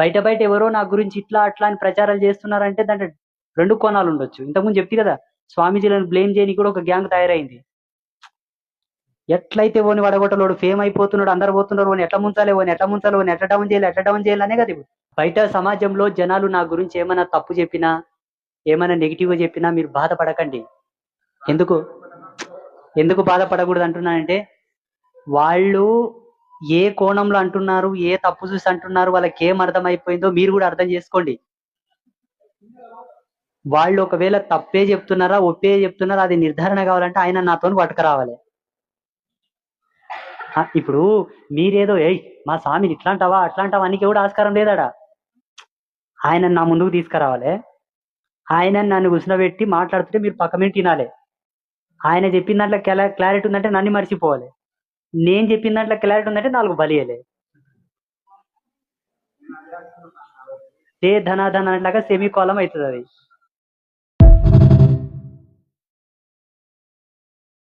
బయట బయట ఎవరో నా గురించి ఇట్లా అట్లా అని ప్రచారాలు చేస్తున్నారంటే దాంట్లో రెండు కోణాలు ఉండొచ్చు. ఇంతకుముందు చెప్తే కదా, స్వామీజీలను బ్లేమ్ చేయని కూడా ఒక గ్యాంగ్ తయారైంది. ఎట్లయితే ఓని వడగొట్టలోడు ఫేమ్ అయిపోతున్నాడు, అందరు పోతున్నారు, ఓని ఎట్లా ముంచాలి, ఓని ఎట్లా ముంచాలి, ఓని ఎట్లా డౌన్ చేయాలి, ఎట్లా డౌన్ చేయాలనే కదా ఇప్పుడు. బయట సమాజంలో జనాలు నా గురించి ఏమైనా తప్పు చెప్పినా, ఏమైనా నెగిటివ్ గా చెప్పినా మీరు బాధపడకండి. ఎందుకు ఎందుకు బాధపడకూడదు అంటున్నానంటే, వాళ్ళు ఏ కోణంలో అంటున్నారు, ఏ తప్పు చూసి అంటున్నారు, వాళ్ళకి ఏం అర్థమైపోయిందో మీరు కూడా అర్థం చేసుకోండి. వాళ్ళు ఒకవేళ తప్పే చెప్తున్నారా ఒప్పే చెప్తున్నారా అది నిర్ధారణ కావాలంటే ఆయన నాతో పట్టుకురావాలి. ఇప్పుడు మీరేదో మా స్వామిని ఇట్లాంటావా అట్లాంటావా అని కూడా ఆస్కారం లేదాడా. ఆయన నా ముందుకు తీసుకురావాలి, ఆయన నన్ను కూర్చునబెట్టి మాట్లాడుతుంటే మీరు పక్క మీద తినాలి. ఆయన చెప్పిన దాంట్లో క్లారిటీ ఉందంటే నన్ను మర్చిపోవాలి, నేను చెప్పిన దాంట్లో క్లారిటీ ఉందంటే 4 బలియలే. ధనాధన అట్లాగా సెమీ కాలం అవుతుంది అది.